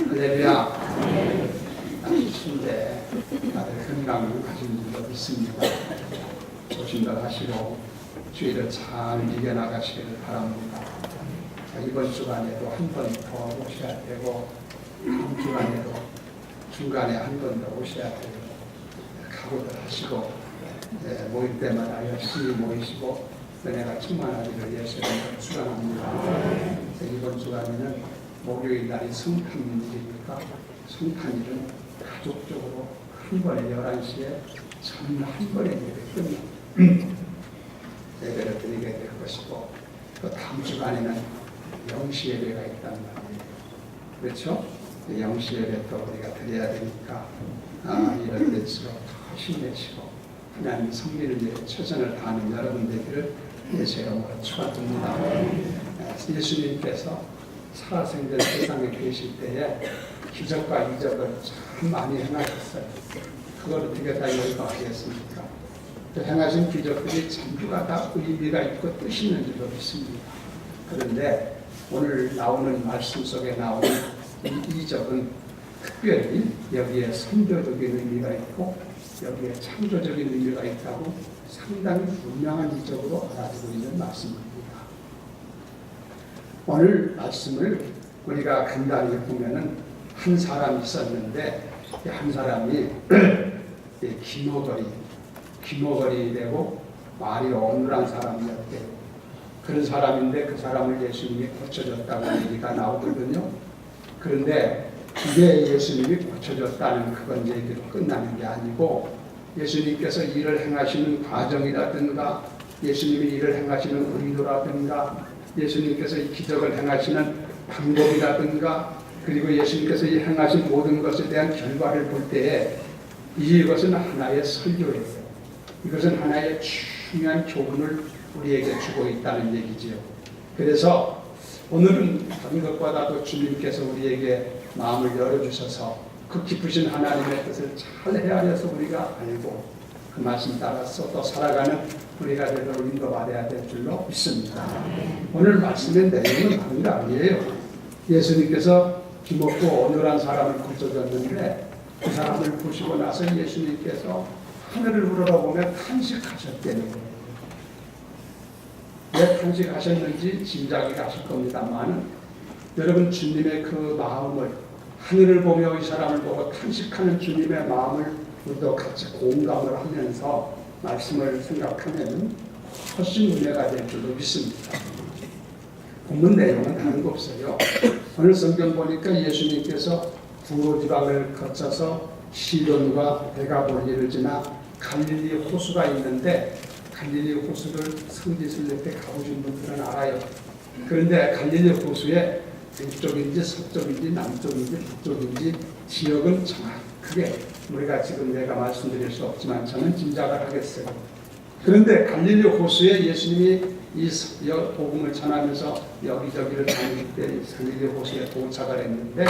할렐루야. 주신데 다들 건강을 가진 줄로 믿습니다. 조심들 하시고 주의를 잘 이겨나가시기를 바랍니다. 이번 주간에도 한 번 더 오셔야 되고 다음 주간에도 중간에 한 번 더 오셔야 되고 각오들 하시고 모일 때마다 열심히 모이시고 은혜가 충만하기를 예수님으로 축원합니다. 이번 주간에는 목요일 날이 성탄일이니까 성탄일은 가족적으로 한 번에 11시에 전 한 번에 예배를 드리게 될 것이고 또 다음 주간에는 영시 예배가 있단 말이에요. 그렇죠? 영시 예배 또 우리가 드려야 되니까 이런 데서 더 힘내시고 하나님 섬기는 일에 최선을 다하는 여러분 되기를 예수의 이름으로 축원합니다. 예수님께서 살아생전 세상에 계실 때에 기적과 이적을 참 많이 행하셨어요. 그걸 어떻게 다 열거하겠습니까? 그 행하신 기적들이 전부가 다 의미가 있고 뜻이 있는 줄로 믿습니다. 그런데 오늘 나오는 말씀 속에 나오는 이 이적은 특별히 여기에 선교적인 의미가 있고 여기에 창조적인 의미가 있다고 상당히 분명한 이적으로 알아두고 있는 말씀입니다. 오늘 말씀을 우리가 간단히 보면은 한 사람이 있었는데 한 사람이 기모거리 되고 말이 억울한 사람이었대요. 그런 사람인데 그 사람을 예수님이 고쳐줬다고 얘기가 나오거든요. 그런데 이게 예수님이 고쳐줬다는 그건 얘기로 끝나는 게 아니고 예수님께서 일을 행하시는 과정이라든가 예수님이 일을 행하시는 의도라든가 예수님께서 이 기적을 행하시는 방법이라든가 그리고 예수님께서 이 행하신 모든 것에 대한 결과를 볼 때에 이것은 하나의 설교예요. 이것은 하나의 중요한 교훈을 우리에게 주고 있다는 얘기지요. 그래서 오늘은 다른 것보다도 주님께서 우리에게 마음을 열어주셔서 그 깊으신 하나님의 뜻을 잘 헤아려서 우리가 알고 그 말씀 따라서 또 살아가는 우리가 되도록 인도받아야 될 줄로 믿습니다. 오늘 말씀의 내용은 다른 게 아니에요. 예수님께서 기먹고 온유한 사람을 고쳐줬는데 그 사람을 보시고 나서 예수님께서 하늘을 우러러보며 탄식하셨다는 거예요. 왜 탄식하셨는지 짐작이 가실 겁니다만 여러분 주님의 그 마음을 하늘을 보며 이 사람을 보고 탄식하는 주님의 마음을 우리도 같이 공감을 하면서 말씀을 생각하면 훨씬 은혜가 될 줄로 믿습니다. 본문 내용은 다른 거 없어요. 오늘 성경 보니까 예수님께서 두로 지방을 거쳐서 시돈과 데가볼리를 지나 갈릴리 호수가 있는데 갈릴리 호수를 성지순례 때 가보신 분들은 알아요. 그런데 갈릴리 호수에 북쪽인지 서쪽인지 남쪽인지 북쪽인지 지역은 정확하게 우리가 지금 내가 말씀드릴 수 없지만 저는 짐작을 하겠어요. 그런데 갈릴리 호수에 예수님이 이 복음을 전하면서 여기저기를 다닐 때 갈릴리 호수에 도착을 했는데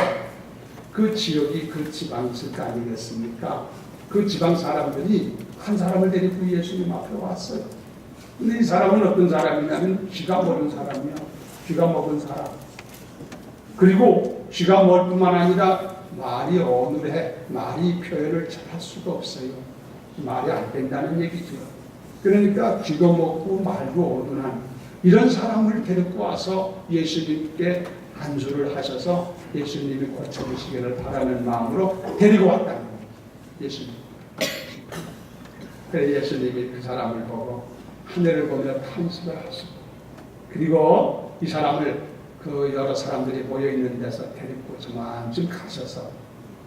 그 지역이 그 지방 있을 거 아니겠습니까? 그 지방 사람들이 한 사람을 데리고 예수님 앞에 왔어요. 근데 이 사람은 어떤 사람이냐면 쥐가 먹은 사람이요. 쥐가 먹은 사람. 그리고 쥐가 먹을 뿐만 아니라 말이 어눌해. 말이 표현을 잘 할 수가 없어요. 말이 안 된다는 얘기죠. 그러니까 쥐도 먹고 말도 어눌한 이런 사람을 데리고 와서 예수님께 안수를 하셔서 예수님이 고쳐주시기를 바라는 마음으로 데리고 왔다는 거예요. 예수님. 그래서 예수님이 그 사람을 보고 하늘을 보며 탄식을 하시고 그리고 이 사람을 그 여러 사람들이 모여있는 데서 데리고 저만쯤 가셔서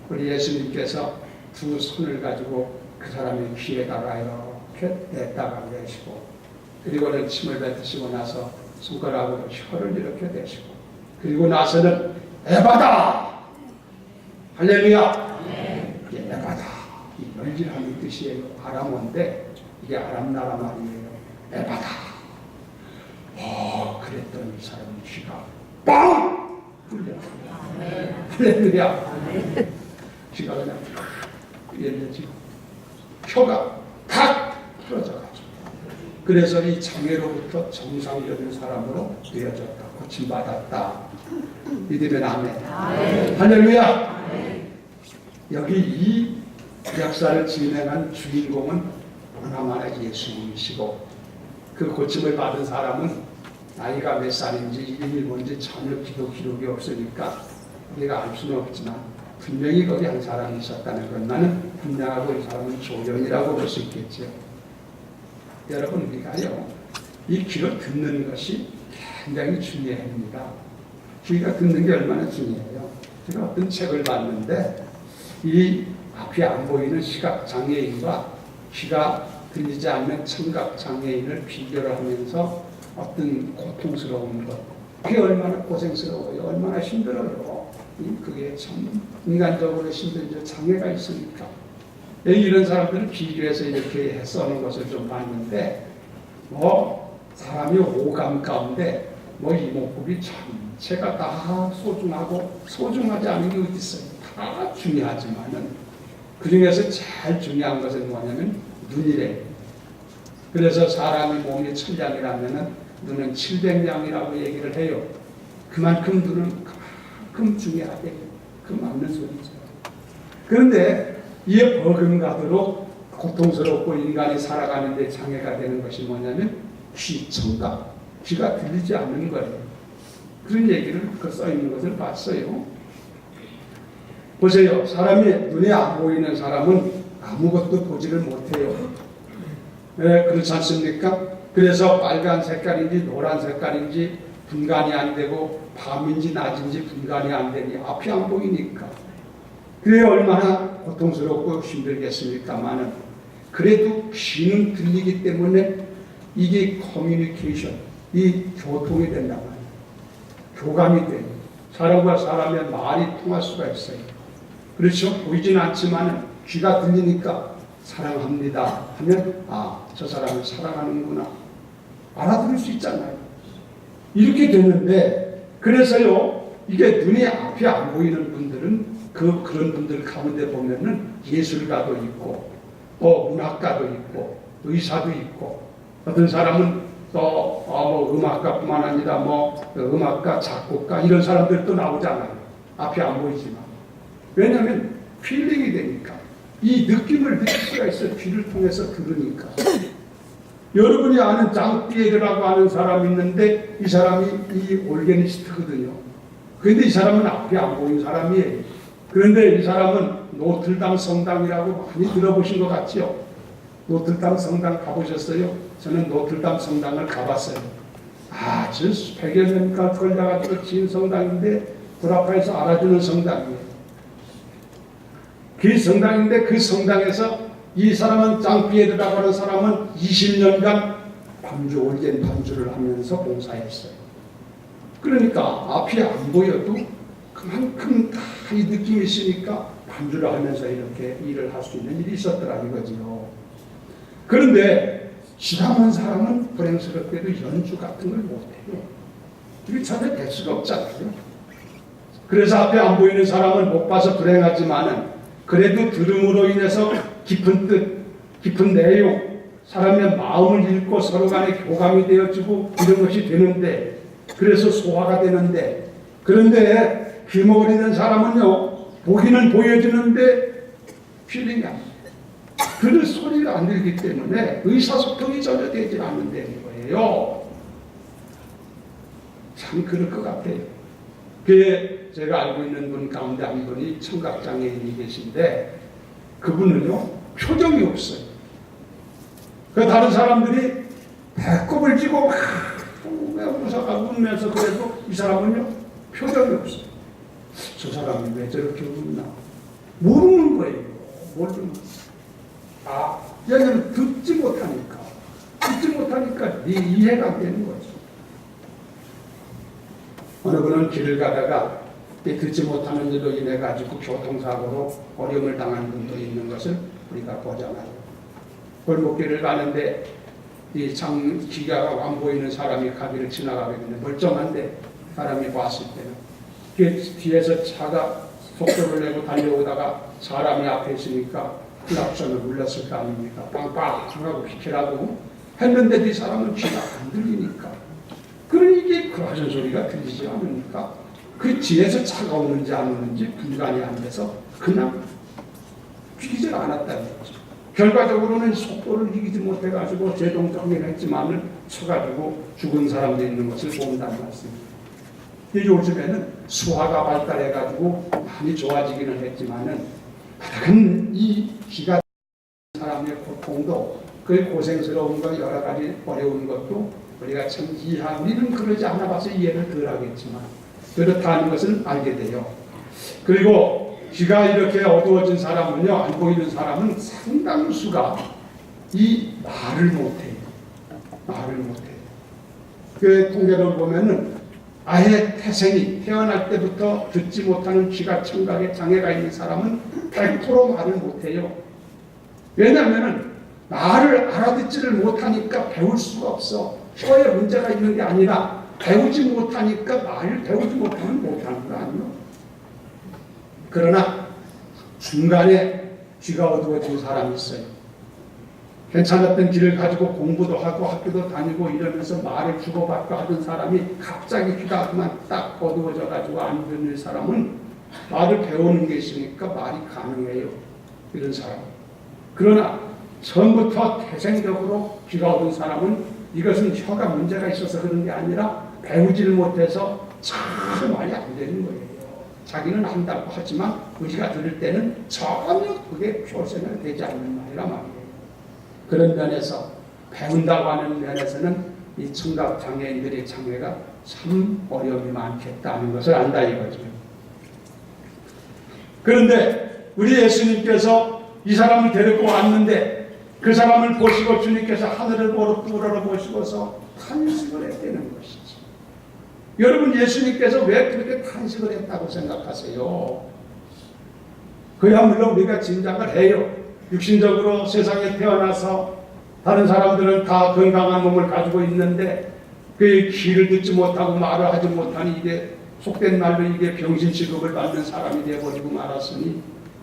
우리 예수님께서 두 손을 가지고 그 사람의 귀에다가 이렇게 냈다가 내시고 그리고는 침을 뱉으시고 나서 손가락으로 혀를 이렇게 대시고 그리고 나서는 에바다! 할렐루야! 이게 에바다. 이 열질하는 뜻이에요. 아람어인데 이게 아람 나라 말이에요. 에바다. 그랬더니 이 사람의 귀가 빵! 뚫려. 할렐루야! 귀가 그냥 열려지고 혀가 탁 풀어져가지고 그래서 이 장애로부터 정상적인 사람으로 되어졌다. 고침받았다. 믿으면 아멘. 할렐루야. 여기 이 역사를 진행한 주인공은 하나만의 예수님이시고, 그 고침을 받은 사람은 나이가 몇 살인지 이름이 뭔지 전혀 기록이 없으니까 우리가 알 수는 없지만 분명히 거기 한 사람이 있었다는 건 나는 분명하고, 이 사람은 조연이라고 볼 수 있겠죠. 여러분, 우리가요, 이 귀로 듣는 것이 굉장히 중요합니다. 귀가 듣는 게 얼마나 중요해요. 제가 어떤 책을 봤는데 이 앞이 안 보이는 시각장애인과 귀가 들리지 않는 청각장애인을 비교를 하면서 어떤 고통스러운 것, 그게 얼마나 고생스러워요, 얼마나 힘들어요. 그게 참 인간적으로 힘든 장애가 있으니까. 이런 사람들을 비교해서 이렇게 써놓은 것을 좀 봤는데, 사람이 오감 가운데 이목구비 전체가 다 소중하고, 소중하지 않은 게 어디 있어요. 다 중요하지만은 그 중에서 제일 중요한 것은 뭐냐면 눈이래요. 그래서 사람이 몸이 1000량이라면은 눈은 700량이라고 얘기를 해요. 그만큼 눈은 그만큼 중요하대요. 그 맞는 소리죠. 그런데 이에 버금가도록 고통스럽고 인간이 살아가는 데 장애가 되는 것이 뭐냐면 귀, 청각, 귀가 들리지 않는 거예요. 그런 얘기를 써 있는 것을 봤어요. 보세요. 사람이 눈에 안 보이는 사람은 아무것도 보지를 못해요. 네, 그렇지 않습니까? 그래서 빨간 색깔인지 노란 색깔인지 분간이 안 되고, 밤인지 낮인지 분간이 안 되니 앞이 안 보이니까. 그게 얼마나 고통스럽고 힘들겠습니까만은, 그래도 귀는 들리기 때문에 이게 커뮤니케이션, 이 교통이 된단 말이에요. 교감이 돼요. 사람과 사람의 말이 통할 수가 있어요. 그렇죠? 보이진 않지만 귀가 들리니까 사랑합니다 하면, 저 사람을 사랑하는구나, 알아들을 수 있잖아요. 이렇게 되는데, 그래서요, 이게 눈이 앞이 안 보이는 분들은 그런 분들 가운데 보면은 예술가도 있고, 또 문학가도 있고, 의사도 있고, 어떤 사람은 또 음악가뿐만 아니라 음악가, 작곡가, 이런 사람들도 나오잖아요. 앞이 안 보이지만. 왜냐하면 필링이 되니까, 이 느낌을 느낄 수가 있어요. 귀를 통해서 들으니까. 여러분이 아는 장피에르라고 하는 사람이 있는데, 이 사람이 이 올게니스트거든요. 그런데 이 사람은 앞이 안 보이는 사람이에요. 그런데 이 사람은 노틀담 성당이라고 많이 들어보신 것 같죠? 노틀담 성당 가보셨어요? 저는 노틀담 성당을 가봤어요. 저 100여 년간 걸려가지고 지은 성당인데 구라파에서 알아주는 성당이에요. 그 성당인데, 그 성당에서 이 사람은 짱피에르라고 하는 사람은 20년간 올겐 반주를 하면서 봉사했어요. 그러니까 앞이 안 보여도 그만큼 다 이 느낌이 있으니까 반주를 하면서 이렇게 일을 할 수 있는 일이 있었더라 이거지요. 그런데 지나간 사람은 불행스럽게도 연주 같은 걸 못해요. 이게 전혀 될 수가 없잖아요. 그래서 앞에 안 보이는 사람은 못 봐서 불행하지만은, 그래도 들음으로 인해서 깊은 뜻, 깊은 내용, 사람의 마음을 읽고 서로 간에 교감이 되어지고 이런 것이 되는데, 그래서 소화가 되는데, 그런데 귀머거리는 사람은요, 보기는 보여지는데 필링이 안 돼요. 들을 소리가 안 들기 때문에 의사소통이 전혀 되지 않는다는 거예요. 참 그럴 것 같아요. 제가 알고 있는 분 가운데 한 분이 청각장애인이 계신데, 그분은요, 표정이 없어요. 다른 사람들이 배꼽을 쥐고 막 웃으면서 그래도 이 사람은요, 표정이 없어요. 저 사람이 왜 저렇게 웃나? 모르는 거예요. 모르는 거예요. 왜냐하면 듣지 못하니까 이해가 안 되는 거죠. 어느 분은 길을 가다가 듣지 못하는 일로 인해 가지고 교통사고로 어려움을 당한 분도 있는 것을 우리가 보잖아요. 골목길을 가는데 귀가 안 보이는 사람이 가기를 지나가게 되는데, 멀쩡한데 사람이 봤을 때는 뒤에서 차가 속도를 내고 달려오다가 사람이 앞에 있으니까 클락션을 울렸을 거 아닙니까? 빵빵 하고 비키라고. 했는데도 이 사람은 귀가 안 들리니까. 그러니 이게 그러한 소리가 들리지 않으니까 그 뒤에서 차가 오는지 안 오는지 분간이 안 돼서 그냥 비기질 않았다는 거죠. 결과적으로는 속도를 이기지 못해가지고 제동정리를 했지만은 쳐가지고 죽은 사람도 있는 것을 본다는 말씀입니다. 요즘에는 수화가 발달해가지고 많이 좋아지기는 했지만은 이 귀가 사람의 고통도 그 고생스러운 것 여러 가지 어려운 것도 우리가 참 우리는 그러지 않아 봐서 이해를 덜 하겠지만 그렇다는 것을 알게 돼요. 그리고 귀가 이렇게 어두워진 사람은요, 안 보이는 사람은 상당수가 이 말을 못해요. 말을 못해요. 그 통계를 보면은 아예 태어날 때부터 듣지 못하는 귀가 청각에 장애가 있는 사람은 100% 말을 못해요. 왜냐하면 말을 알아듣지를 못하니까 배울 수가 없어. 혀에 문제가 있는 게 아니라 배우지 못하니까 말을 배우지 못하는 거 아니에요. 그러나 중간에 귀가 어두워진 사람이 있어요. 괜찮았던 길을 가지고 공부도 하고 학교도 다니고 이러면서 말을 주고받고 하던 사람이 갑자기 귀가 그만 딱 어두워져 가지고 안 듣는 사람은 말을 배우는 게 있으니까 말이 가능해요. 이런 사람. 그러나 처음부터 태생적으로 귀가 어두운 사람은 이것은 혀가 문제가 있어서 그런 게 아니라 배우지를 못해서 참 말이 안 되는 거예요. 자기는 한다고 하지만 우리가 들을 때는 전혀 그게 표현이 되지 않는 말이란 말이에요. 그런 면에서 배운다고 하는 면에서는 이 청각 장애인들의 장애가 참 어려움이 많겠다는 것을 안다 이거죠. 그런데 우리 예수님께서 이 사람을 데리고 왔는데 그 사람을 보시고 주님께서 하늘을 우러러 보시고서 탄식을 했다는 것이지. 여러분 예수님께서 왜 그렇게 탄식을 했다고 생각하세요? 그야말로 우리가 짐작을 해요. 육신적으로 세상에 태어나서 다른 사람들은 다 건강한 몸을 가지고 있는데 그 귀를 듣지 못하고 말을 하지 못하니 이게 속된 말로 이게 병신 취급을 받는 사람이 되어버리고 말았으니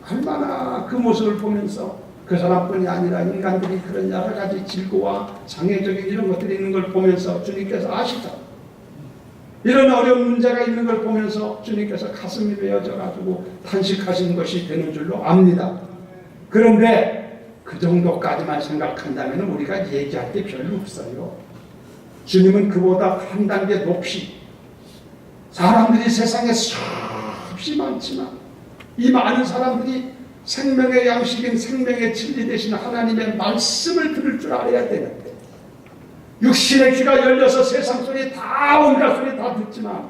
얼마나 그 모습을 보면서 그 사람뿐이 아니라 인간들이 그런 여러 가지 질고와 장애적인 이런 것들이 있는 걸 보면서 주님께서 아시죠? 이런 어려운 문제가 있는 걸 보면서 주님께서 가슴이 메어져 가지고 탄식하신 것이 되는 줄로 압니다. 그런데 그 정도까지만 생각한다면 우리가 얘기할 게 별로 없어요. 주님은 그보다 한 단계 높이 사람들이 세상에 수없이 많지만 이 많은 사람들이 생명의 양식인 생명의 진리 되신 하나님의 말씀을 들을 줄 알아야 되는데 육신의 귀가 열려서 세상 소리 다 온갖 소리 다 듣지만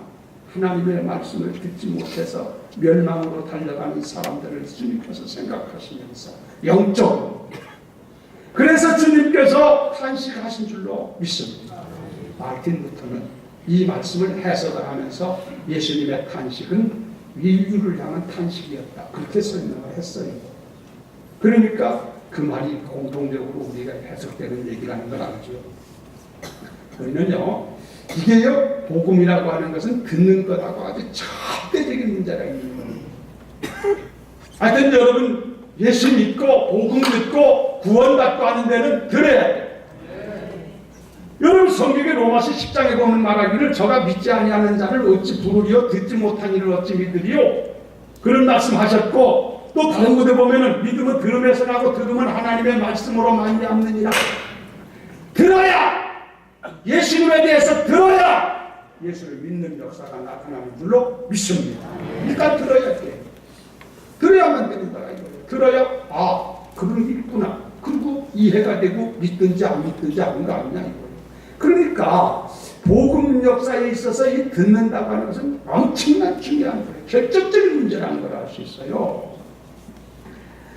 하나님의 말씀을 듣지 못해서 멸망으로 달려가는 사람들을 주님께서 생각하시면서 영적으로 그래서 주님께서 탄식하신 줄로 믿습니다. 마틴부터는 이 말씀을 해석을 하면서 예수님의 탄식은 인류를 향한 탄식이었다. 그렇게 설명을 했어요. 그러니까 그 말이 공통적으로 우리가 해석되는 얘기라는 걸 알죠. 우리는요, 이게요, 복음이라고 하는 것은 듣는 것하고 아주 절대적인 문제가 있는 겁니다. 하여튼 여러분, 예수 믿고, 복음 듣고, 구원받고 하는 데는 들어야 돼요. 여러분 성경의 로마서 10장에 보면 말하기를 저가 믿지 아니하는 자를 어찌 부르리요 듣지 못한 이를 어찌 믿으리요 그런 말씀하셨고 또 다른 곳에 보면은 믿음은 들음에서 나고 들음은 하나님의 말씀으로 말미암느니라. 들어야 예수님에 대해서 들어야 예수를 믿는 역사가 나타나는 줄로 믿습니다. 일단 들어야 돼. 들어야만 되는 거라 이거예요. 들어야 그런 게 있구나. 그리고 이해가 되고 믿든지 안 믿든지 하는 거 아니냐 이거예요. 그러니까 복음 역사에 있어서 이 듣는다고 하는 것은 엄청난 중요한 거예요. 결정적인 문제라는 걸 알 수 있어요.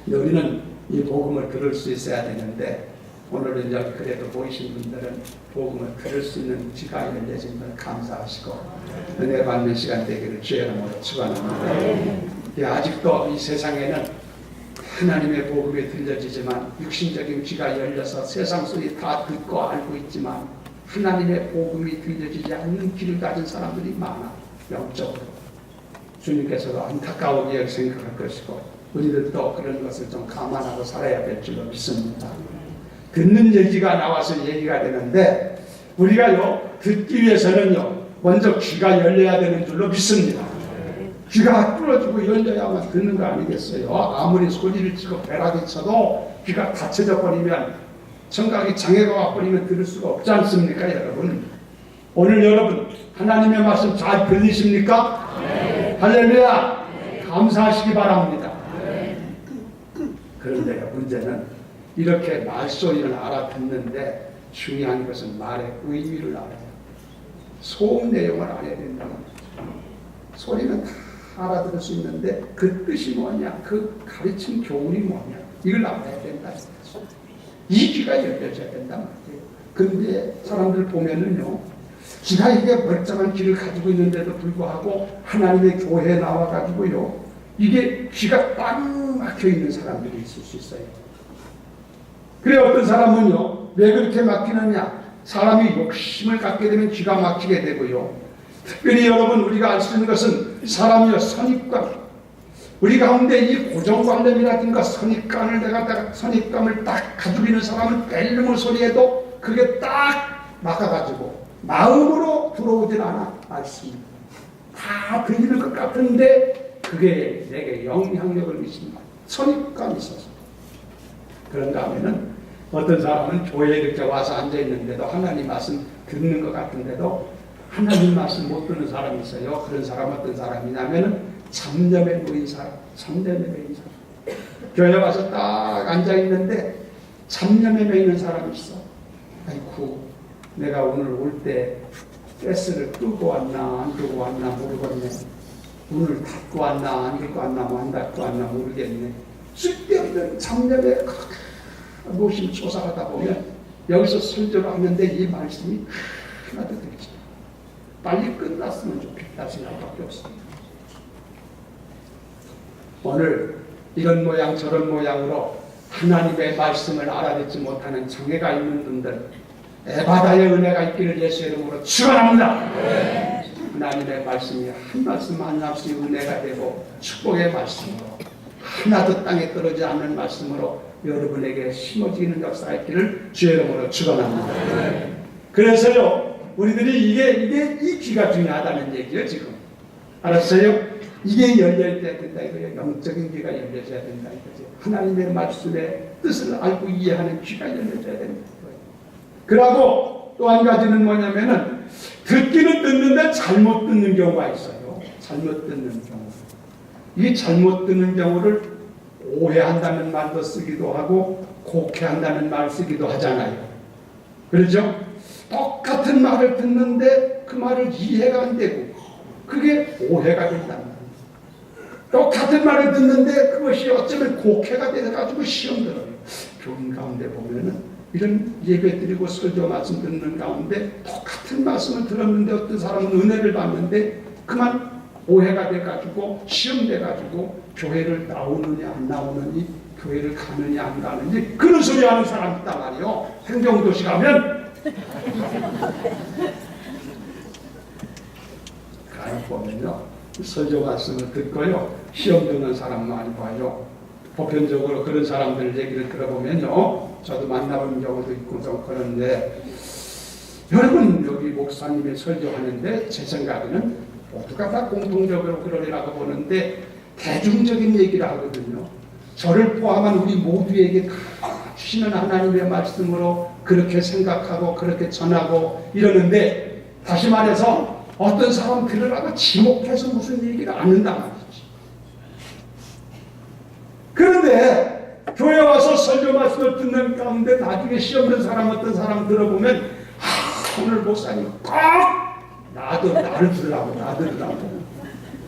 우리는 이 복음을 들을 수 있어야 되는데 오늘은 여기 그래도 보이신 분들은 복음을 들을 수 있는 귀가 열려진 걸 감사하시고 은혜 받는 시간 되기를 주의 이름으로 축원합니다. 아직도 이 세상에는 하나님의 복음이 들려지지만 육신적인 귀가 열려서 세상 소리 다 듣고 알고 있지만 하나님의 복음이 들려지지 않는 귀를 가진 사람들이 많아. 영적으로 주님께서도 안타까우게 생각할 것이고 우리들도 그런 것을 좀 감안하고 살아야 될 줄로 믿습니다. 듣는 얘기가 나와서 얘기가 되는데 우리가요 듣기 위해서는요 먼저 귀가 열려야 되는 줄로 믿습니다. 귀가 뚫어지고 열려야만 듣는 거 아니겠어요? 아무리 소리를 치고 벼락이 쳐도 귀가 닫혀져 버리면 청각이 장애가 와버리면 들을 수가 없지 않습니까 여러분? 오늘 여러분 하나님의 말씀 잘 들리십니까? 네. 할렐루야. 네. 감사하시기 바랍니다. 네. 그런데요 문제는 이렇게 말소리를 알아듣는데 중요한 것은 말의 의미를 알아야 돼요. 소음 내용을 알아야 된다는 거죠. 소리는 다 알아들을 수 있는데 그 뜻이 뭐냐, 그 가르친 교훈이 뭐냐 이걸 알아야 된다는 거죠. 이 귀가 열려져야 된단 말이에요. 근데 사람들 보면은요 귀가 이게 멀쩡한 귀를 가지고 있는데도 불구하고 하나님의 교회에 나와가지고요 이게 귀가 딱 막혀 있는 사람들이 있을 수 있어요. 그래 어떤 사람은요 왜 그렇게 막히느냐, 사람이 욕심을 갖게 되면 귀가 막히게 되고요. 특별히 여러분 우리가 알 수 있는 것은 사람이요 선입관, 우리 가운데 이 고정관념이라든가 선입감을 딱 가지고 있는 사람은 벨름을 소리해도 그게 딱 막아가지고 마음으로 들어오질 않아. 말씀이 다 들리는 것 같은데 그게 내게 영향력을 미친다. 선입감이 있어서. 그런가 하면은 어떤 사람은 교회에 이렇게 와서 앉아있는데도 하나님 말씀 듣는 것 같은데도 하나님 말씀 못 듣는 사람이 있어요. 그런 사람 어떤 사람이냐면은 잡념에 놓인 사람, 잡념에 놓인 사람. 교회에 와서 딱 앉아있는데 잡념에 놓이는 사람이 있어. 아이고 내가 오늘 올 때 가스를 끄고 왔나 안 끄고 왔나 모르겠네. 오늘 닫고 왔나 안 닫고 왔나 안 닫고 왔나 모르겠네. 쓸데없는 잡념에 무엇이 조사하다 보면 여기서 설교를 하는데 이 말씀이 하나도 들리지 빨리 끝났으면 좋겠다 생각밖에 없습니다. 오늘 이런 모양 저런 모양으로 하나님의 말씀을 알아듣지 못하는 장애가 있는 분들 에바다의 은혜가 있기를 예수의 이름으로 축원합니다. 네. 하나님의 말씀이 한 말씀 한 말씀이 은혜가 되고 축복의 말씀으로 하나도 땅에 떨어지지 않는 말씀으로 여러분에게 심어지는 역사가 있기를 주의 이름으로 축원합니다. 네. 그래서요 우리들이 이게 이 귀가 중요하다는 얘기예요. 지금 알았어요? 이게 열려야 된다 이거예요. 영적인 귀가 열려져야 된다 이거죠. 하나님의 말씀의 뜻을 알고 이해하는 귀가 열려져야 된다 이거예요. 그리고 또 한 가지는 뭐냐면은 듣기는 듣는데 잘못 듣는 경우가 있어요. 잘못 듣는 경우. 이 잘못 듣는 경우를 오해한다는 말도 쓰기도 하고 곡해한다는 말 쓰기도 하잖아요. 그렇죠? 똑같은 말을 듣는데 그 말을 이해가 안 되고 그게 오해가 된단 말이에요. 똑같은 말을 듣는데 그것이 어쩌면 곡해가 돼가지고 시험 들어요. 교인 가운데 보면은 이런 예배 드리고 설교 말씀 듣는 가운데 똑같은 말씀을 들었는데 어떤 사람은 은혜를 받는데 그만 오해가 돼가지고 시험 돼가지고 교회를 나오느냐 안 나오느니 교회를 가느냐 안 가느니 그런 소리 하는 사람 있단 말이에요. 행정도시 가면 가요 보면요 설교 말씀을 듣고요 시험 듣는 사람 많이 봐요. 보편적으로 그런 사람들 얘기를 들어보면요 저도 만나본 경우도 있고 좀 그런데 여러분 여기 목사님이 설교하는데 제 생각에는 모두가 다 공통적으로 그러리라고 보는데 대중적인 얘기를 하거든요. 저를 포함한 우리 모두에게 다 주시는 하나님의 말씀으로 그렇게 생각하고 그렇게 전하고 이러는데 다시 말해서 어떤 사람 들으라고 지목해서 무슨 얘기를 안 한단 말이지. 그런데 교회 와서 설교 말씀을 듣는 가운데 나중에 시험 든 사람 어떤 사람 들어보면 오늘 목사님 꼭 나를 들으라고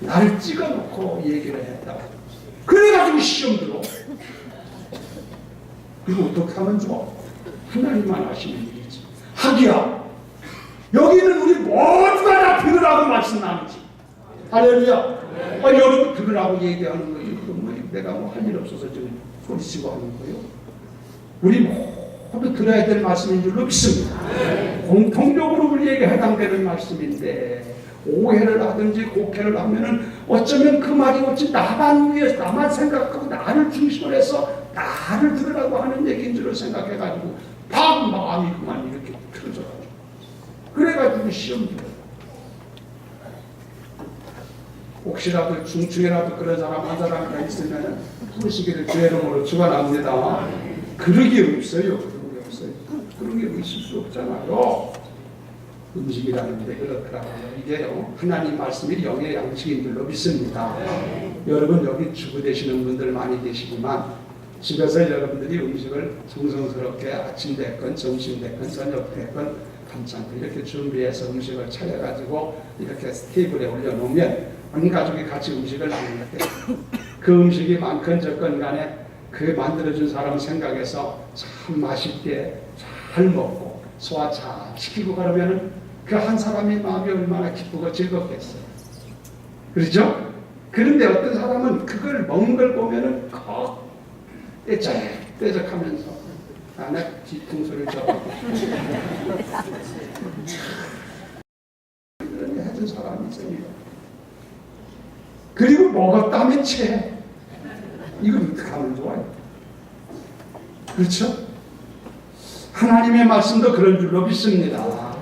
나를 찍어놓고 얘기를 했다. 그래가지고 시험 들어. 이거 어떻게 하면 좋아? 하나님만 아시는 일이지. 하기야 여기는 우리 모두가 다 들으라고 말씀 나누지. 할렐루야. 여러분 들으라고 얘기하는 거예요. 내가 할 일 없어서 지금 소리치고 하는 거예요. 우리 모두 들어야 될 말씀인 줄로 믿습니다. 공통적으로 우리에게 해당되는 말씀인데 오해를 하든지 곡해를 하면은 어쩌면 그 말이 어찌 나만 위해서 나만 생각하고 나를 중심으로 해서 나를 들으라고 하는 얘기인 줄을 생각해가지고 막 마음이 그만 이렇게 틀어져가지고 그래가지고 시험 들어요. 혹시라도 중에라도 그런 사람 한 사람이가 있으면 후시기를 주 이름으로 축원합니다. 그런 게 없어요. 그런 게 없어요. 그런 게 있을 수 없잖아요. 음식이라는 게 그렇더라고요. 이게요, 하나님 말씀이 영의 양식인 줄로 믿습니다. 여러분 여기 주부 되시는 분들 많이 계시지만 집에서 여러분들이 음식을 정성스럽게 아침 됐건 점심 됐건 저녁 됐건 반찬 이렇게 준비해서 음식을 차려가지고 이렇게 테이블에 올려놓으면 온 가족이 같이 음식을 나누게 돼요. 그 음식이 많건 적건 간에 그 만들어준 사람 생각해서 참 맛있게 잘 먹고 소화 잘 시키고 그러면은 그 한 사람의 마음이 얼마나 기쁘고 즐겁겠어요. 그렇죠? 그런데 어떤 사람은 그걸 먹는 걸 보면은 떼적떼적하면서 안에 뒤통수를 접고 그런 해준 사람이 있습니다. 그리고 먹었다면 체해. 이거 어떻게 하면 좋아요? 그렇죠? 하나님의 말씀도 그런 줄로 믿습니다.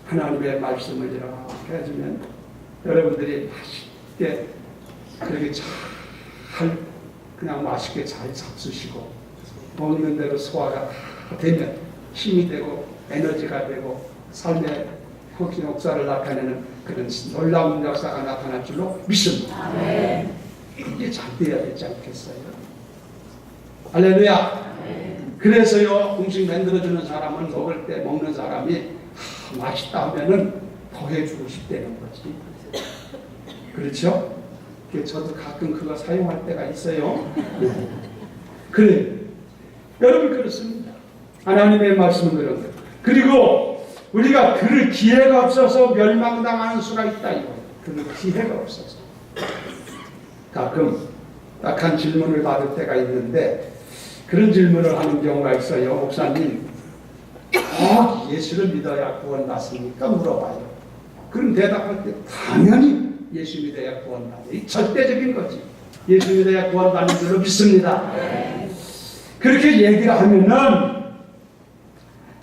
하나님의 말씀을 이렇게 해주면 여러분들이 맛있게 그렇게 잘 그냥 맛있게 잘 잡수시고 먹는 대로 소화가 되면 힘이 되고 에너지가 되고 삶의 역사를 나타내는 그런 놀라운 역사가 나타날 줄로 믿습니다. 이게 잘 돼야 되지 않겠어요? 할렐루야. 그래서요, 음식 만들어주는 사람은 먹을 때 먹는 사람이 맛있다 하면은 더 해주고 싶다는 거지. 그렇죠? 저도 가끔 그거 사용할 때가 있어요. 그래. 여러분 그렇습니다. 하나님의 말씀은 그런 거예요. 그리고 우리가 들을 기회가 없어서 멸망당하는 수가 있다 이거예요. 들을 기회가 없어서. 가끔 딱한 질문을 받을 때가 있는데 그런 질문을 하는 경우가 있어요. 목사님, 예수를 믿어야 구원받습니까? 물어봐요. 그럼 대답할 때 당연히 예수 믿어야 구원받아요. 이 절대적인 거지. 예수 믿어야 구원받는 줄로 믿습니다. 그렇게 얘기를 하면은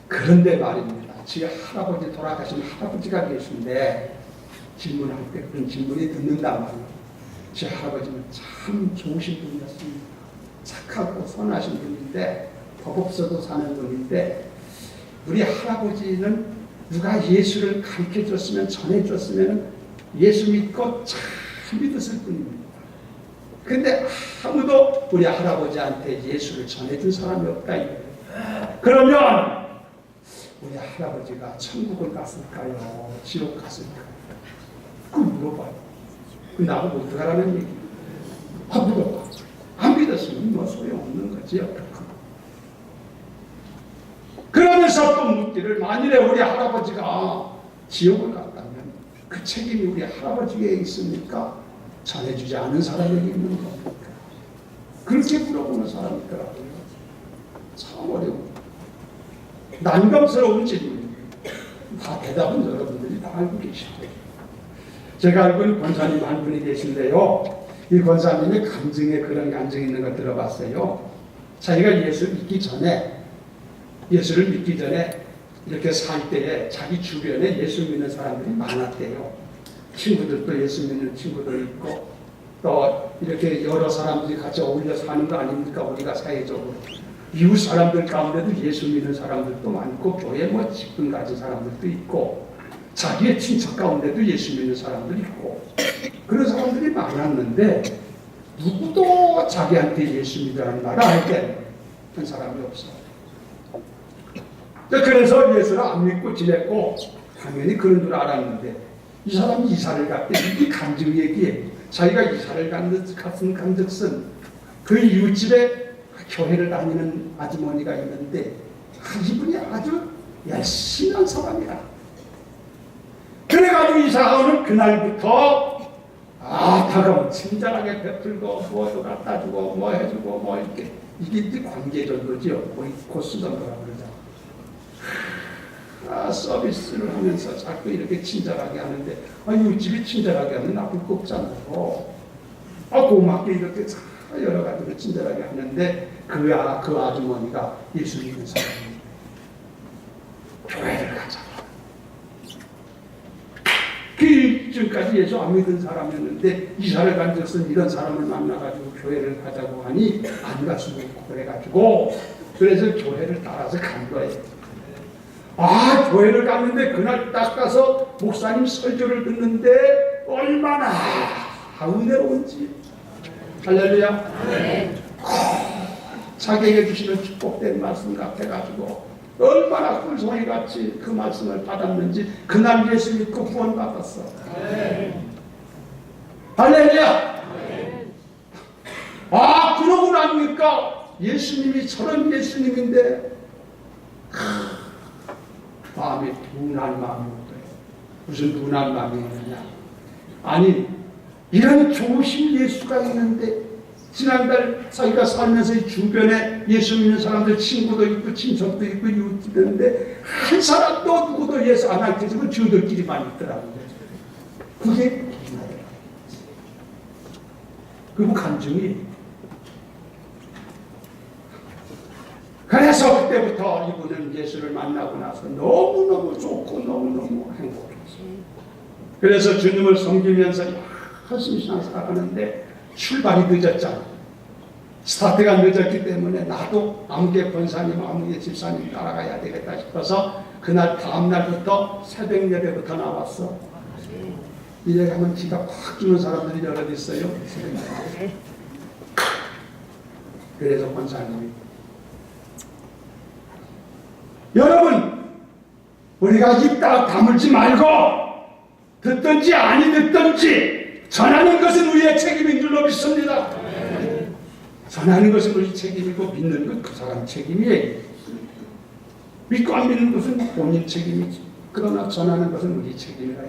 그런데 말입니다. 제 할아버지 돌아가신 할아버지가 계신데 질문할 때 그런 질문이 듣는단 말이에요. 제 할아버지는 참 좋으신 분이었습니다. 착하고 선하신 분인데 법 없어도 사는 분인데 우리 할아버지는 누가 예수를 가르쳐줬으면 전해줬으면 예수 믿고 잘 믿었을 뿐입니다. 근데 아무도 우리 할아버지한테 예수를 전해준 사람이 없다 이거예요. 그러면 우리 할아버지가 천국을 갔을까요? 지옥 갔을까요? 그걸 물어봐요. 나보고 어떡하라는 얘기예요? 물어봐. 안 믿었으면 뭐 소용없는 거지. 그러면서 또 묻기를 만일에 우리 할아버지가 지옥을 갔다면 그 책임이 우리 할아버지에게 있습니까? 전해주지 않은 사람에게 있는 겁니까? 그렇게 물어보는 사람이 있더라고요. 참 어려워. 난감스러운 질문이에요. 다 대답은 여러분들이 다 알고 계시죠. 제가 알고 있는 권사님 한 분이 계신데요. 이 권사님의 간증에 그런 간증이 있는 거 들어봤어요. 자기가 예수를 믿기 전에 이렇게 살 때에 자기 주변에 예수 믿는 사람들이 많았대요. 친구들도 예수 믿는 친구들 있고 또 이렇게 여러 사람들이 같이 어울려 사는 거 아닙니까? 우리가 사회적으로. 이웃 사람들 가운데도 예수 믿는 사람들도 많고 교회 직분 가진 사람들도 있고 자기의 친척 가운데도 예수 믿는 사람들이 있고 그런 사람들이 많았는데 누구도 자기한테 예수 믿으라는 말을 할 때 한 사람이 없어. 그래서 예수를 안 믿고 지냈고 당연히 그런 줄 알았는데 이 사람이 이사를 갔대. 이게 간증 얘기예요. 자기가 이사를 간즉슨 그 이웃집에 교회를 다니는 아주머니가 있는데 이분이 아주 열심히 한 사람이라. 그래가지고 이사하는 그날부터 다가오면 친절하게 베풀고 뭐도 갖다 주고 뭐 해주고 뭐 이렇게 이게 관계 정도죠. 코스 정도라고 그러죠. 서비스를 하면서 자꾸 이렇게 친절하게 하는데 이웃집이 친절하게 하면 나쁠 거 없잖아요. 고맙게 이렇게 여러 가지로 친절하게 하는데 그 아주머니가 예수 믿는 사람이에요. 교회를 가자. 그 지금까지 예수 안 믿은 사람이었는데 이사를 간 것은 이런 사람을 만나가지고 교회를 가자고 하니 안 갈 수도 있고 그래가지고 그래서 교회를 따라서 간 거예요. 아, 교회를 갔는데 그날 딱 가서 목사님 설교를 듣는데 얼마나 은혜로운지. 할렐루야. 네. 자기에게 주시는 축복된 말씀 같아가지고 얼마나 꿀송이 같이 그 말씀을 받았는지 그날 예수 믿고 구원받았어. 네. 할렐루야. 네. 아, 그러고 나니까 예수님이 저런 예수님인데 마음이 둔한 마음이 없어요. 무슨 둔한 마음이 있느냐. 아니, 이런 좋으신 예수가 있는데 지난달 자기가 살면서 이 주변에 예수 믿는 사람들 친구도 있고 친척도 있고 이웃도 있는데 한 사람도 누구도 예수 안 알려주고 저들끼리만 있더라고요. 그게 기나더라고요. 그리고 간증이 그래서 그때부터 이분은 예수를 만나고 나서 너무너무 좋고 너무너무 행복했어요. 그래서 주님을 섬기면서 열심히 살아가는데 출발이 늦었잖아. 스타트가 늦었기 때문에 나도 아무개 권사님, 아무개 집사님 따라가야 되겠다 싶어서 그날 다음날부터 새벽 예배부터 나왔어. 이래 가면 기가 팍 주는 사람들이 여러 있어요. 그래서 권사님이 여러분, 우리가 입 다 다물지 말고 듣든지 아니 듣든지 전하는 것은 우리의 책임인 줄로 믿습니다. 전하는 것은 우리 책임이고 믿는 것 그 사람 책임이에요. 믿고 안 믿는 것은 본인 책임이지. 그러나 전하는 것은 우리 책임이라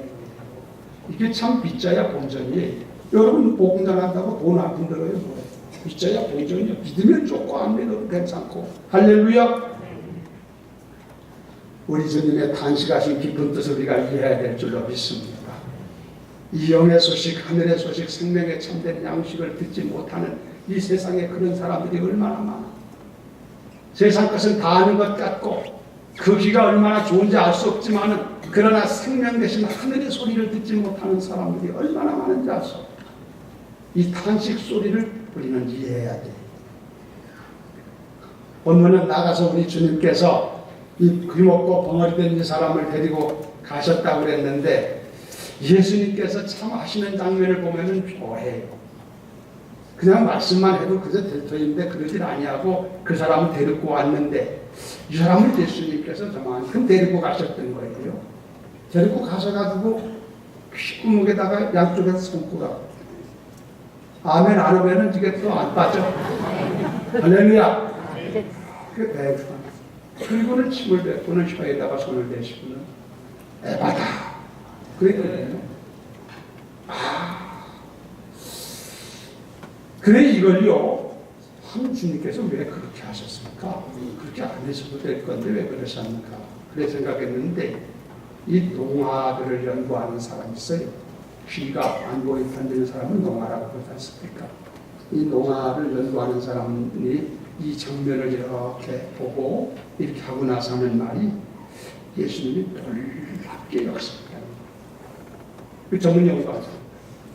이게 참 빚자야 본전이에요. 여러분 복음 전한다고 돈 안 들어요. 뭐예요? 빚자야 본전이야. 믿으면 좋고 안 믿어도 괜찮고. 할렐루야. 우리 주님의 탄식하신 깊은 뜻을 우리가 이해해야 될 줄로 믿습니다. 이 영의 소식, 하늘의 소식, 생명의 참된 양식을 듣지 못하는 이 세상에 그런 사람들이 얼마나 많아. 세상 것은 다 아는 것 같고 그 귀가 얼마나 좋은지 알 수 없지만은 그러나 생명 대신 하늘의 소리를 듣지 못하는 사람들이 얼마나 많은지 알 수 없어. 이 탄식 소리를 우리는 이해해야 돼. 본문은 나가서 우리 주님께서 이 귀먹고 벙어리된 이 사람을 데리고 가셨다고 그랬는데 예수님께서 참 하시는 장면을 보면은 좋아해요. 그냥 말씀만 해도 그저 될 터인데 그러질 아니하고 그 사람을 데리고 왔는데 이 사람을 예수님께서 저만큼 데리고 가셨던 거예요. 데리고 가셔가지고 귓구멍에다가 양쪽에서 손가락 아멘 안 하면은 이게 또 안 빠져. 할렐루야. 그게 대충. 그리고는 침을 뱉고는 혀에다가 손을 대시고는 에바다 그랬거든요. 그래 이걸요 한 주님께서 왜 그렇게 하셨습니까? 그렇게 안 해서도 될 건데 왜 그러셨는가 그래 생각했는데 이 농화들을 연구하는 사람이 있어요. 귀가 안 보이게 만드는 사람은 농화라고 그러지 않습니까? 이 농화를 연구하는 사람이 이 장면을 이렇게 보고 이렇게 하고 나서 하는 말이 예수님이 놀랍게 역사했다는 그 전문 용어죠.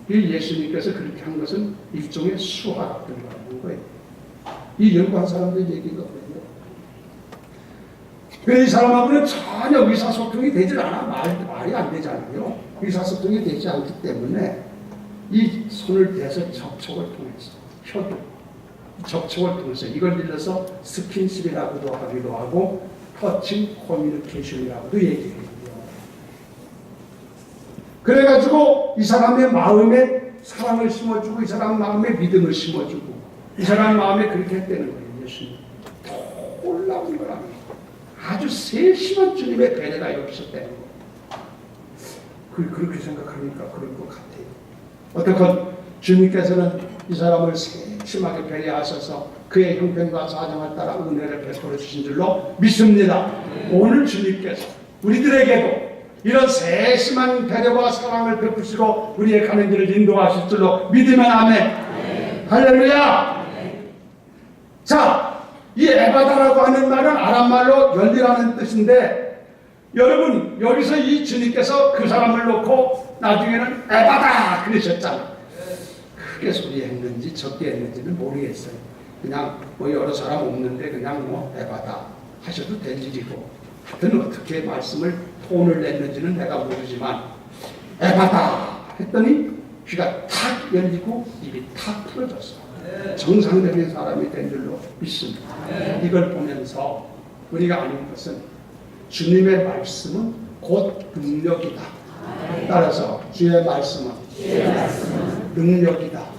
이 예수님께서 그렇게 한 것은 일종의 수화 같은 거라는 거예요. 이 연구한 사람들이 얘기거든요. 이 사람하고는 전혀 의사소통이 되질 않아. 말이 안 되잖아요. 의사소통이 되지 않기 때문에 이 손을 대서 접촉을 통해서 혀도 접촉을 통해서 이걸 빌려서 스킨십이라고도 하기도 하고 터칭 커뮤니케이션이라고도 얘기해요. 그래가지고 이 사람의 마음에 사랑을 심어주고 이 사람 마음에 믿음을 심어주고 이 사람 마음에 그렇게 했다는 거예요. 예수님. 놀라운 거랍니다. 아주 세심한 주님의 배려가 여기 있었다는 거예요. 그렇게 생각하니까 그럴 것 같아요. 어떻건 주님께서는 이 사람을 세심하게 배려하셔서 그의 형편과 사정을 따라 은혜를 베풀어 주신 줄로 믿습니다. 오늘 주님께서 우리들에게도 이런 세심한 배려와 사랑을 베푸시고 우리의 가는 길을 인도하실 줄로 믿으면 아멘. 할렐루야. 자, 이 에바다라고 하는 말은 아람말로 열리라는 뜻인데 여러분 여기서 이 주님께서 그 사람을 놓고 나중에는 에바다 그러셨잖아. 크게 소리했는지 적게 했는지는 모르겠어요. 그냥 뭐 여러 사람 없는데 그냥 뭐 에바다 하셔도 될 일이고, 하여튼 어떻게 말씀을 톤을 냈는지는 내가 모르지만 에바다 했더니 귀가 탁 열리고 입이 탁 풀어졌어. 정상적인 사람이 된 줄로 믿습니다. 이걸 보면서 우리가 아는 것은 주님의 말씀은 곧 능력이다. 따라서 주의 말씀은 능력이다.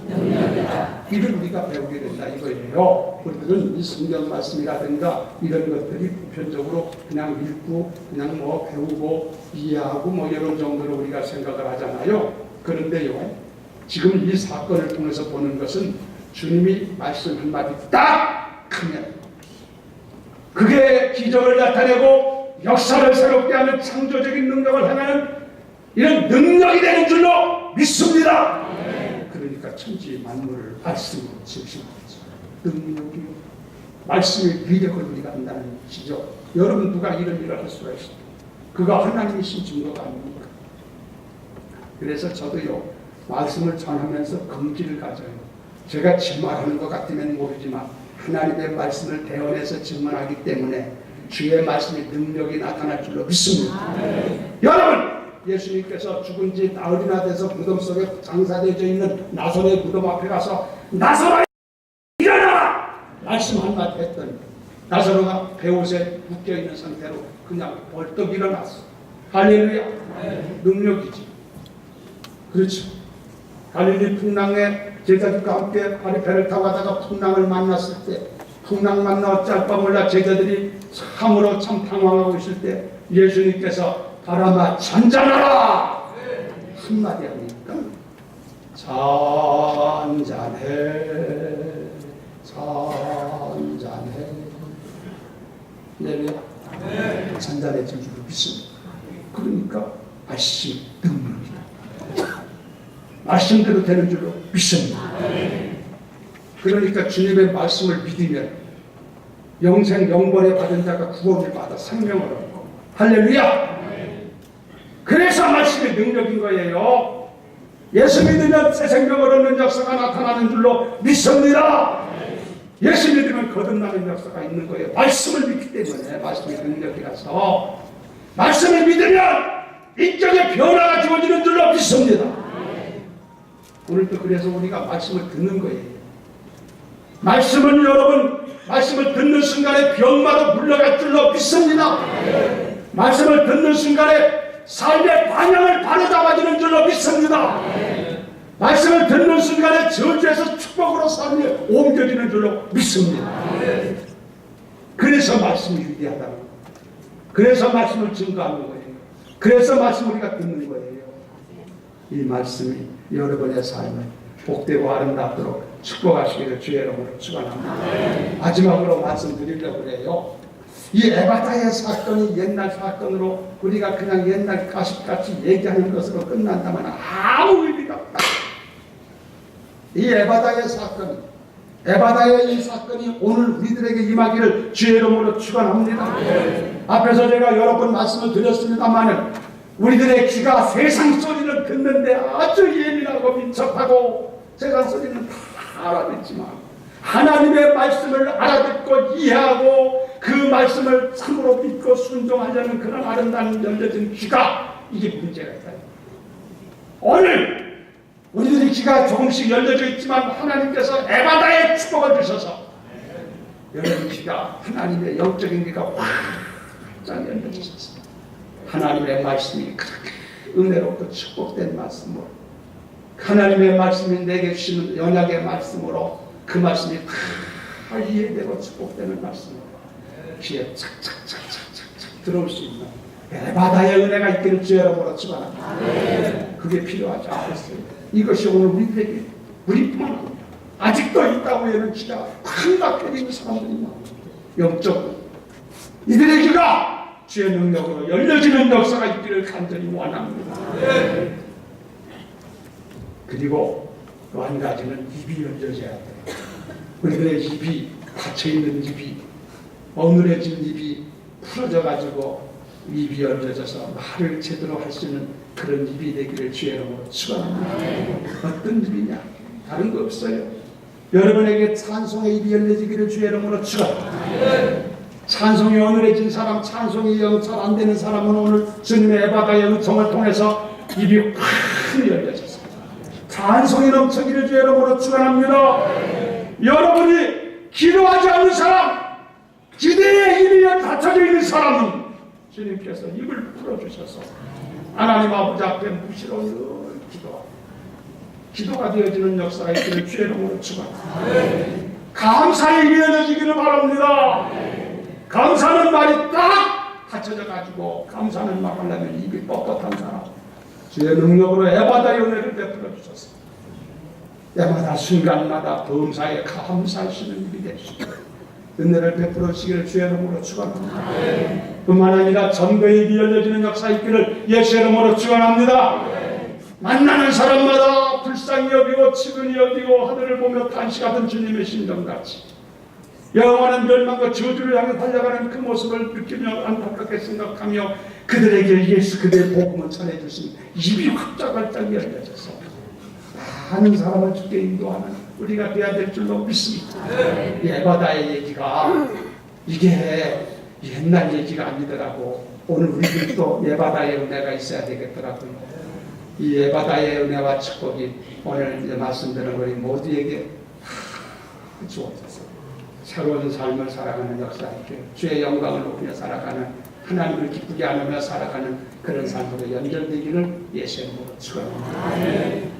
이를 우리가 배우게 된다 이거예요. 우리들은 이 성경 말씀이라든가 이런 것들이 보편적으로 그냥 읽고 그냥 뭐 배우고 이해하고 뭐 이런 정도로 우리가 생각을 하잖아요. 그런데요, 지금 이 사건을 통해서 보는 것은 주님이 말씀 한마디 딱 하면 그게 기적을 나타내고 역사를 새롭게 하는 창조적인 능력을 행하는 이런 능력이 되는 줄로 믿습니다. 그러니까 천지 만물을 말씀으로 지으신 거죠. 능력이요. 말씀의 위력을 우리가 한다는 것이죠. 여러분 누가 이런 일을 할 수가 있어요? 그가 하나님이신 증거가 아닙니까? 그래서 저도요, 말씀을 전하면서 긍지를 가져요. 제가 증언하는 것 같으면 모르지만 하나님의 말씀을 대언해서 증언하기 때문에 주의 말씀의 능력이 나타날 줄로 믿습니다. 여러분, 예수님께서 죽은 지 나흘이나 돼서 무덤 속에 장사되어 있는 나사로의 무덤 앞에 가서 나사로야 일어나라! 말씀 한마디 했더니 나사로가 배옷에 묶여있는 상태로 그냥 벌떡 일어났어. 할렐루야. 능력이지. 그렇죠. 갈릴리 풍랑에 제자들과 함께 배를 타고 가다가 풍랑을 만났을 때, 풍랑 만나 어찌할 바 몰라 제자들이 참으로 참 당황하고 있을 때 예수님께서 바람아 잔잔하라 한마디 하니까 잔잔해 잔잔해. 네, 잔잔해진 줄로 믿습니다. 그러니까 말씀 능력이다. 말씀대로 되는 줄로 믿습니다. 그러니까 주님의 말씀을 믿으면 영생 영번에 받은 자가 구원을 받아 생명을 얻고, 할렐루야. 그래서 말씀이 능력인 거예요. 예수 믿으면 새 생명을 얻는 역사가 나타나는 줄로 믿습니다. 예수 믿으면 거듭나는 역사가 있는 거예요. 말씀을 믿기 때문에. 말씀이 능력이라서 말씀을 믿으면 인격의 변화가 주어지는 줄로 믿습니다. 오늘도 그래서 우리가 말씀을 듣는 거예요. 말씀은 여러분, 말씀을 듣는 순간에 병마도 물러갈 줄로 믿습니다. 말씀을 듣는 순간에 삶의 방향을 바로잡아주는 줄로 믿습니다. 말씀을 듣는 순간에 저주에서 축복으로 삶이 옮겨지는 줄로 믿습니다. 그래서 말씀이 위대하다는 거예요. 그래서 말씀을 증거하는 거예요. 그래서 말씀을 우리가 듣는 거예요. 이 말씀이 여러분의 삶을 복되고 아름답도록 축복하시기를 주의 이름으로 축원합니다. 마지막으로 말씀드리려고 그래요. 이 에바다의 사건이 옛날 사건으로 우리가 그냥 옛날 가십같이 얘기하는 것으로 끝난다면 아무 의미가 없다. 이 에바다의 사건, 에바다의 이 사건이 오늘 우리들에게 임하기를 주의 이름으로 축원합니다. 앞에서 제가 여러 번 말씀을 드렸습니다만 우리들의 귀가 세상 소리를 듣는데 아주 예민하고 민첩하고 세상 소리는 다 알아듣지만 하나님의 말씀을 알아듣고 이해하고 그 말씀을 참으로 믿고 순종하려는 그런 아름다운 열려진 귀가, 이게 문제가 있다. 오늘 우리들의 귀가 조금씩 열려져 있지만 하나님께서 에바다의 축복을 주셔서 여러분 귀가, 하나님의 영적인 귀가 활짝 열려주셨습니다. 하나님의 말씀이 그렇게 은혜롭고 축복된 말씀으로, 하나님의 말씀이 내게 주시는 언약의 말씀으로, 그 말씀이 다 이해되고 축복되는 말씀으로 귀에 착착착착착 들어올 수 있는 에바다의 은혜가 있기를 주의 이름으로 축원합니다. 그게 필요하지 않겠어요? 이것이 오늘 우리에게, 우리뿐만 아니라 아직도 있다고 하는 귀가 한박해지는 사람들이 나옵니다. 영적으로 이들의 귀가 주의 능력으로 열려지는 역사가 있기를 간절히 원합니다. 그리고 또 한 가지는 입이 열려져야 돼요. 우리들의 입이 닫혀있는 입이, 어눌해진 입이 풀어져가지고 입이 열려져서 말을 제대로 할 수 있는 그런 입이 되기를 주의 이름으로 축원합니다. 어떤 입이냐? 다른 거 없어요. 여러분에게 찬송의 입이 열려지기를 주의 이름으로 축원합니다. 찬송이 어눌해진 사람, 찬송이 영잘 안 되는 사람은 오늘 주님의 에바다의 은총을 통해서 입이 확 열려져서 찬송이 넘쳐기를 주의 이름으로 축원합니다. 여러분이 기도하지 않는 사람, 기대의 입이 닫혀져 있는 사람은 주님께서 입을 풀어주셔서 하나님 아버지 앞에 무시로 늘 기도가 되어지는 역사가 있기를 주의 이름으로 축원합니다. 감사의 입이 열려지기를 바랍니다. 감사는 말이 딱 갖춰져 가지고 감사는 말 하려면 입이 뻣뻣한 사람, 주의 능력으로 에바다의 은혜를 베풀어 주셨습니다. 때마다 순간마다 범사에 감사하시는 입이 되시고 은혜를 베풀어 주시기를 주의 이름으로 축원합니다. 뿐만 아니라 전도의 입이 열려지는 역사 있기를 예수의 이름으로 축원합니다. 만나는 사람마다 불쌍히 여기고 측은히 여기고 하늘을 보며 탄식하던 주님의 심정같이 영원한 멸망과 저주를 향해 달려가는 그 모습을 느끼며 안타깝게 생각하며 그들에게 예수 그대의 복음을 전해주신 입이 활짝활짝 열려져서 많은 사람을 주께 인도하는 우리가 되어야 될 줄로 믿습니다. 에바다의 얘기가 이게 옛날 얘기가 아니더라고. 오늘 우리들도 에바다의 은혜가 있어야 되겠더라고요. 이 에바다의 은혜와 축복이 오늘 이제 말씀드린 우리 모두에게 주어져서 새로운 삶을 살아가는 역사이기를 주의 영광을 높이며 살아가는 하나님을 기쁘게 하며 살아가는 그런 삶으로 연결되기를 예수의 이름으로 축원합니다.